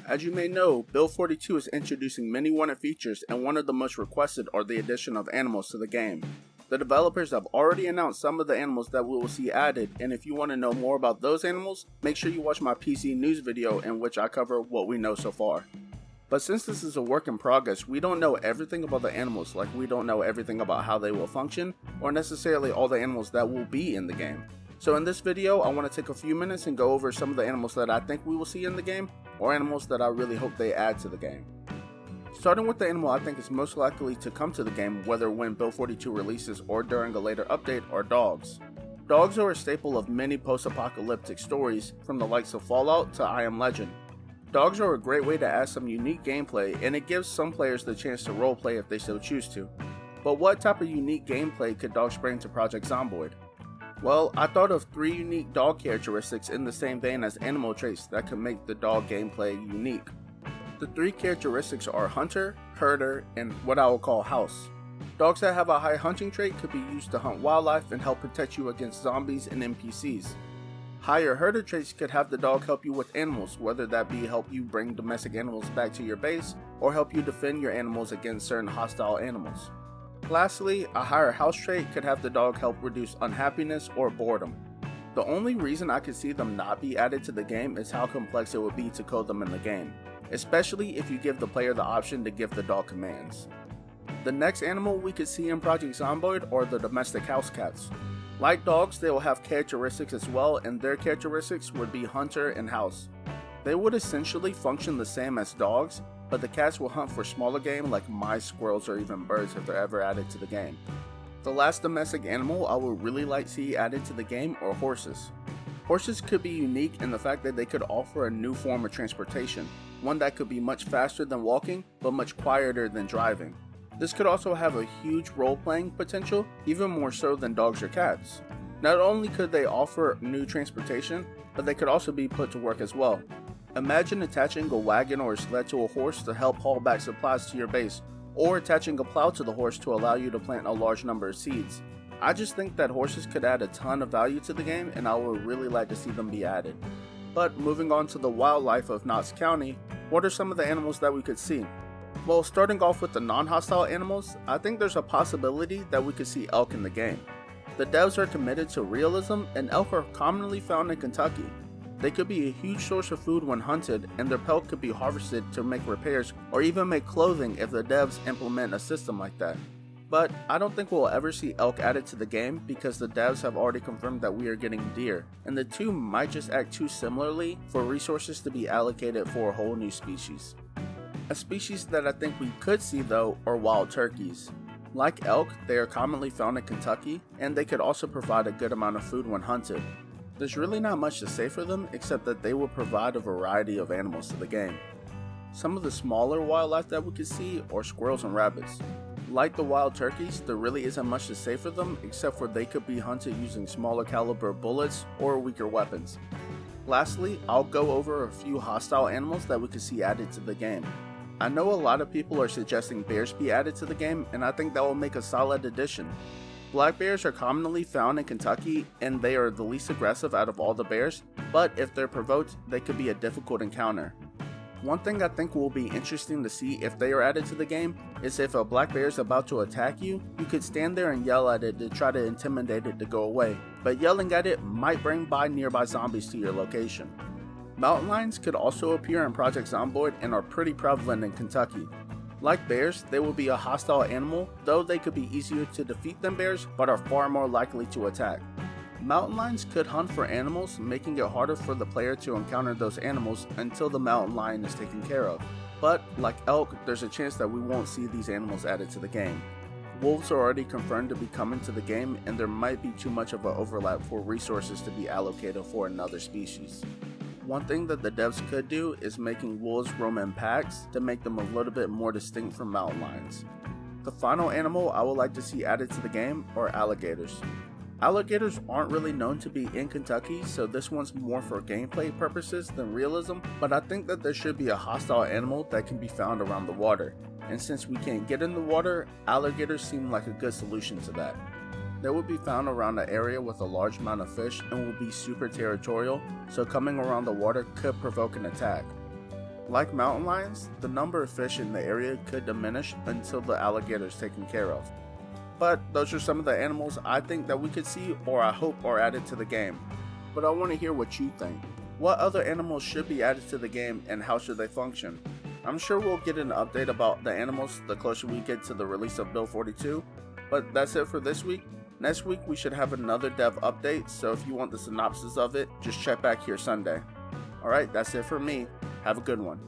As you may know, Build 42 is introducing many wanted features, and one of the most requested are the addition of animals to the game. The developers have already announced some of the animals that we will see added, and if you want to know more about those animals, make sure you watch my PC news video in which I cover what we know so far. But since this is a work in progress, we don't know everything about the animals, like we don't know everything about how they will function, or necessarily all the animals that will be in the game. So in this video, I want to take a few minutes and go over some of the animals that I think we will see in the game, or animals that I really hope they add to the game. Starting with the animal I think is most likely to come to the game, whether when Build 42 releases or during a later update, are dogs. Dogs are a staple of many post-apocalyptic stories, from the likes of Fallout to I Am Legend. Dogs are a great way to add some unique gameplay, and it gives some players the chance to roleplay if they so choose to. But what type of unique gameplay could dogs bring to Project Zomboid? Well, I thought of 3 unique dog characteristics in the same vein as animal traits that could make the dog gameplay unique. The 3 characteristics are Hunter, Herder, and what I will call House. Dogs that have a high hunting trait could be used to hunt wildlife and help protect you against zombies and NPCs. Higher herder traits could have the dog help you with animals, whether that be help you bring domestic animals back to your base, or help you defend your animals against certain hostile animals. Lastly, a higher house trait could have the dog help reduce unhappiness or boredom. The only reason I could see them not be added to the game is how complex it would be to code them in the game, especially if you give the player the option to give the dog commands. The next animal we could see in Project Zomboid are the domestic house cats. Like dogs, they will have characteristics as well, and their characteristics would be Hunter and House. They would essentially function the same as dogs, but the cats will hunt for smaller game like mice, squirrels, or even birds if they're ever added to the game. The last domestic animal I would really like to see added to the game are horses. Horses could be unique in the fact that they could offer a new form of transportation, one that could be much faster than walking, but much quieter than driving. This could also have a huge role-playing potential, even more so than dogs or cats. Not only could they offer new transportation, but they could also be put to work as well. Imagine attaching a wagon or a sled to a horse to help haul back supplies to your base, or attaching a plow to the horse to allow you to plant a large number of seeds. I just think that horses could add a ton of value to the game, and I would really like to see them be added. But moving on to the wildlife of Knox County, what are some of the animals that we could see? Well, starting off with the non-hostile animals, I think there's a possibility that we could see elk in the game. The devs are committed to realism, and elk are commonly found in Kentucky. They could be a huge source of food when hunted, and their pelt could be harvested to make repairs or even make clothing if the devs implement a system like that. But I don't think we'll ever see elk added to the game because the devs have already confirmed that we are getting deer, and the two might just act too similarly for resources to be allocated for a whole new species. A species that I think we could see though are wild turkeys. Like elk, they are commonly found in Kentucky, and they could also provide a good amount of food when hunted. There's really not much to say for them except that they will provide a variety of animals to the game. Some of the smaller wildlife that we could see are squirrels and rabbits. Like the wild turkeys, there really isn't much to say for them except for they could be hunted using smaller caliber bullets or weaker weapons. Lastly, I'll go over a few hostile animals that we could see added to the game. I know a lot of people are suggesting bears be added to the game, and I think that will make a solid addition. Black bears are commonly found in Kentucky, and they are the least aggressive out of all the bears, but if they're provoked, they could be a difficult encounter. One thing I think will be interesting to see if they are added to the game is if a black bear is about to attack you, you could stand there and yell at it to try to intimidate it to go away, but yelling at it might bring by nearby zombies to your location. Mountain lions could also appear in Project Zomboid and are pretty prevalent in Kentucky. Like bears, they will be a hostile animal, though they could be easier to defeat than bears, but are far more likely to attack. Mountain lions could hunt for animals, making it harder for the player to encounter those animals until the mountain lion is taken care of. But, like elk, there's a chance that we won't see these animals added to the game. Wolves are already confirmed to be coming to the game, and there might be too much of an overlap for resources to be allocated for another species. One thing that the devs could do is making wolves roam in packs to make them a little bit more distinct from mountain lions. The final animal I would like to see added to the game are alligators. Alligators aren't really known to be in Kentucky, so this one's more for gameplay purposes than realism, but I think that there should be a hostile animal that can be found around the water, and since we can't get in the water, alligators seem like a good solution to that. They will be found around an area with a large amount of fish and will be super territorial, so coming around the water could provoke an attack. Like mountain lions, the number of fish in the area could diminish until the alligator is taken care of. But those are some of the animals I think that we could see or I hope are added to the game. But I want to hear what you think. What other animals should be added to the game and how should they function? I'm sure we'll get an update about the animals the closer we get to the release of Build 42, but that's it for this week. Next week we should have another dev update, so if you want the synopsis of it, just check back here Sunday. Alright, that's it for me. Have a good one.